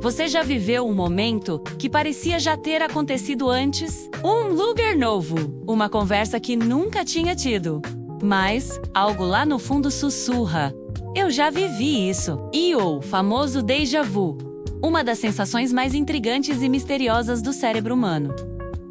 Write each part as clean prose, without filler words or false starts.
Você já viveu um momento que parecia já ter acontecido antes? Um lugar novo, uma conversa que nunca tinha tido. Mas algo lá no fundo sussurra: eu já vivi isso. E o famoso déjà vu, uma das sensações mais intrigantes e misteriosas do cérebro humano.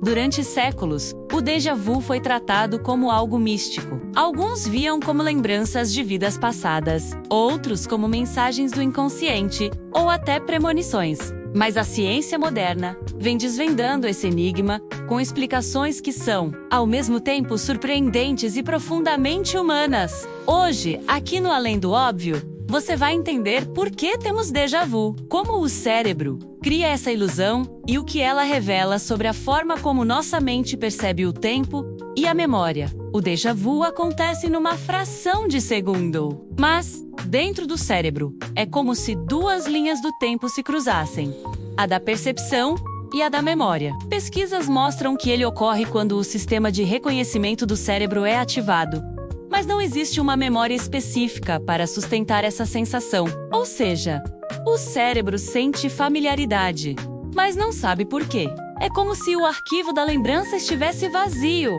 Durante séculos, o déjà vu foi tratado como algo místico. Alguns viam como lembranças de vidas passadas, outros como mensagens do inconsciente ou até premonições. Mas a ciência moderna vem desvendando esse enigma com explicações que são, ao mesmo tempo, surpreendentes e profundamente humanas. Hoje, aqui no Além do Óbvio, você vai entender por que temos déjà vu, como o cérebro cria essa ilusão e o que ela revela sobre a forma como nossa mente percebe o tempo e a memória. O déjà vu acontece numa fração de segundo. Mas, dentro do cérebro, é como se duas linhas do tempo se cruzassem: a da percepção e a da memória. Pesquisas mostram que ele ocorre quando o sistema de reconhecimento do cérebro é ativado. Mas não existe uma memória específica para sustentar essa sensação. Ou seja, o cérebro sente familiaridade, mas não sabe por quê. É como se o arquivo da lembrança estivesse vazio,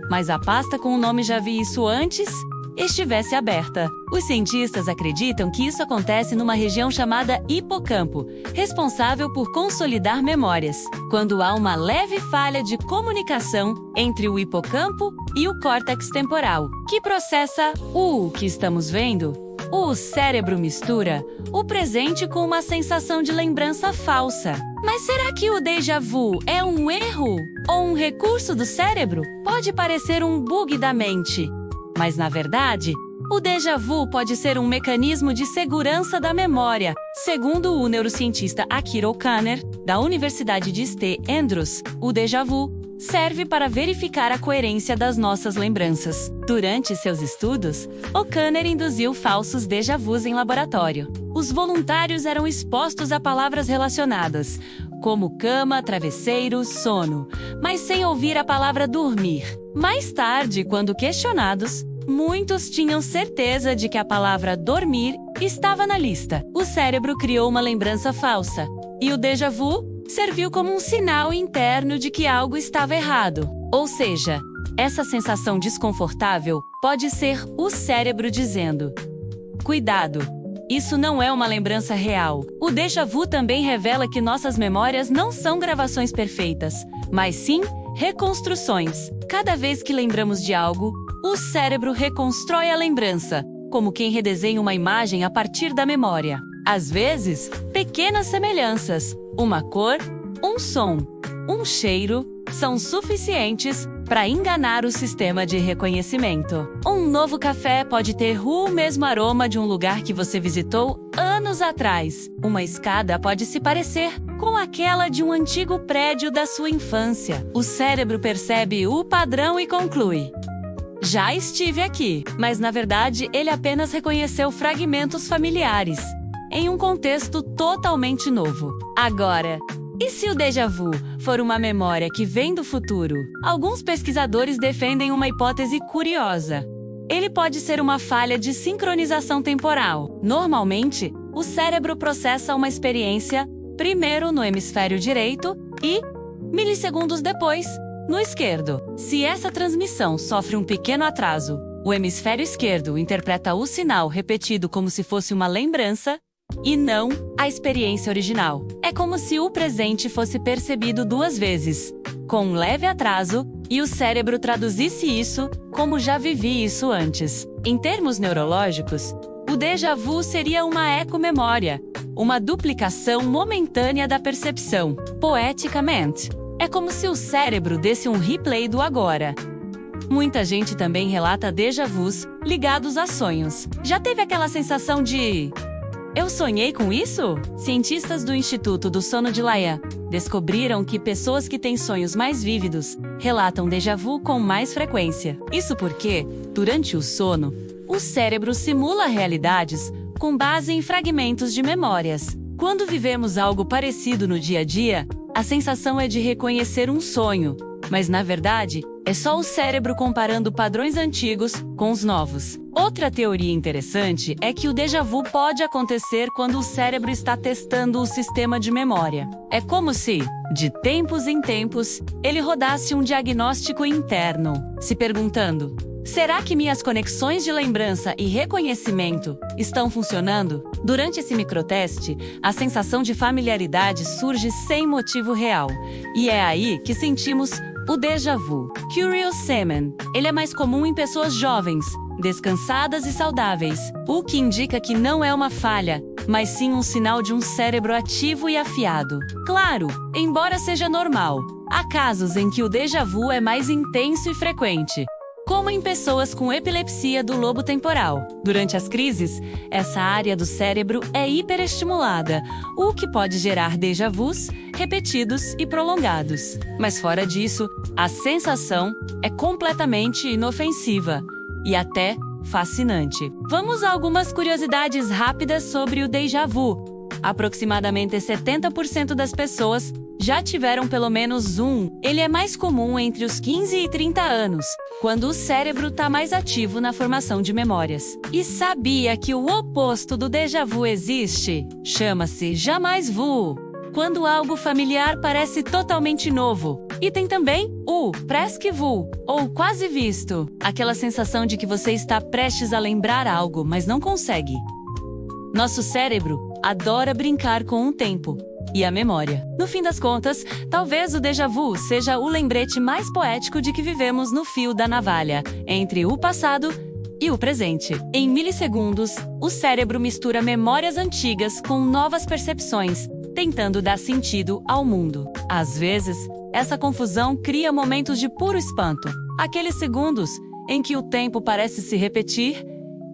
mas a pasta com o nome "já vi isso antes" estivesse aberta. Os cientistas acreditam que isso acontece numa região chamada hipocampo, responsável por consolidar memórias. Quando há uma leve falha de comunicação entre o hipocampo e o córtex temporal, que processa o que estamos vendo, o cérebro mistura o presente com uma sensação de lembrança falsa. Mas será que o déjà vu é um erro ou um recurso do cérebro? Pode parecer um bug da mente, mas, na verdade, o déjà vu pode ser um mecanismo de segurança da memória. Segundo o neurocientista Akira O'Connor, da Universidade de St. Andrews, o déjà vu serve para verificar a coerência das nossas lembranças. Durante seus estudos, O'Connor induziu falsos déjà vus em laboratório. Os voluntários eram expostos a palavras relacionadas, como cama, travesseiro, sono, mas sem ouvir a palavra dormir. Mais tarde, quando questionados, muitos tinham certeza de que a palavra dormir estava na lista. O cérebro criou uma lembrança falsa, e o déjà vu serviu como um sinal interno de que algo estava errado. Ou seja, essa sensação desconfortável pode ser o cérebro dizendo: cuidado, isso não é uma lembrança real. O déjà vu também revela que nossas memórias não são gravações perfeitas, mas sim reconstruções. Cada vez que lembramos de algo, o cérebro reconstrói a lembrança, como quem redesenha uma imagem a partir da memória. Às vezes, pequenas semelhanças, uma cor, um som, um cheiro, são suficientes para enganar o sistema de reconhecimento. Um novo café pode ter o mesmo aroma de um lugar que você visitou anos atrás. Uma escada pode se parecer com aquela de um antigo prédio da sua infância. O cérebro percebe o padrão e conclui: já estive aqui. Mas, na verdade, ele apenas reconheceu fragmentos familiares, em um contexto totalmente novo. Agora, e se o déjà vu for uma memória que vem do futuro? Alguns pesquisadores defendem uma hipótese curiosa. Ele pode ser uma falha de sincronização temporal. Normalmente, o cérebro processa uma experiência primeiro no hemisfério direito e, milissegundos depois, no esquerdo. Se essa transmissão sofre um pequeno atraso, o hemisfério esquerdo interpreta o sinal repetido como se fosse uma lembrança e não a experiência original. É como se o presente fosse percebido duas vezes, com um leve atraso, e o cérebro traduzisse isso como "já vivi isso antes". Em termos neurológicos, o déjà vu seria uma ecomemória, uma duplicação momentânea da percepção. Poeticamente, é como se o cérebro desse um replay do agora. Muita gente também relata déjà vus ligados a sonhos. Já teve aquela sensação de "eu sonhei com isso"? Cientistas do Instituto do Sono de Laya descobriram que pessoas que têm sonhos mais vívidos relatam déjà vu com mais frequência. Isso porque, durante o sono, o cérebro simula realidades com base em fragmentos de memórias. Quando vivemos algo parecido no dia a dia, a sensação é de reconhecer um sonho, Mas na verdade, é só o cérebro comparando padrões antigos com os novos. Outra teoria interessante é que o déjà vu pode acontecer quando o cérebro está testando o sistema de memória. É como se, de tempos em tempos, ele rodasse um diagnóstico interno, se perguntando: será que minhas conexões de lembrança e reconhecimento estão funcionando? Durante esse microteste, a sensação de familiaridade surge sem motivo real. E é aí que sentimos o déjà vu. Curious Semen. Ele é mais comum em pessoas jovens, descansadas e saudáveis, o que indica que não é uma falha, mas sim um sinal de um cérebro ativo e afiado. Claro, embora seja normal, há casos em que o déjà vu é mais intenso e frequente, como em pessoas com epilepsia do lobo temporal. Durante as crises, essa área do cérebro é hiperestimulada, o que pode gerar déjà vus repetidos e prolongados. Mas fora disso, a sensação é completamente inofensiva e até fascinante. Vamos a algumas curiosidades rápidas sobre o déjà vu. Aproximadamente 70% das pessoas já tiveram pelo menos um. Ele é mais comum entre os 15 e 30 anos, quando o cérebro está mais ativo na formação de memórias. E sabia que o oposto do déjà vu existe? Chama-se jamais vu, quando algo familiar parece totalmente novo. E tem também o presque vu, ou quase visto, aquela sensação de que você está prestes a lembrar algo, mas não consegue. Nosso cérebro adora brincar com o tempo e a memória. No fim das contas, talvez o déjà vu seja o lembrete mais poético de que vivemos no fio da navalha, entre o passado e o presente. Em milissegundos, o cérebro mistura memórias antigas com novas percepções, tentando dar sentido ao mundo. Às vezes, essa confusão cria momentos de puro espanto, aqueles segundos em que o tempo parece se repetir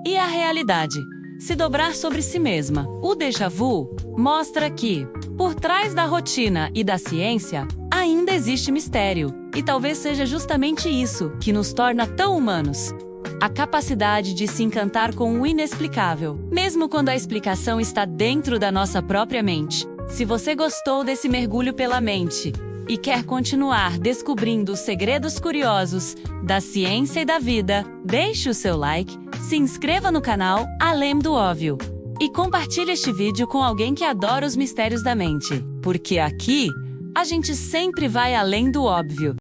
e a realidade se dobrar sobre si mesma. O déjà vu mostra que, por trás da rotina e da ciência, ainda existe mistério. E talvez seja justamente isso que nos torna tão humanos. A capacidade de se encantar com o inexplicável, mesmo quando a explicação está dentro da nossa própria mente. Se você gostou desse mergulho pela mente e quer continuar descobrindo os segredos curiosos da ciência e da vida, deixe o seu like, se inscreva no canal Além do Óbvio e compartilhe este vídeo com alguém que adora os mistérios da mente, porque aqui a gente sempre vai além do óbvio.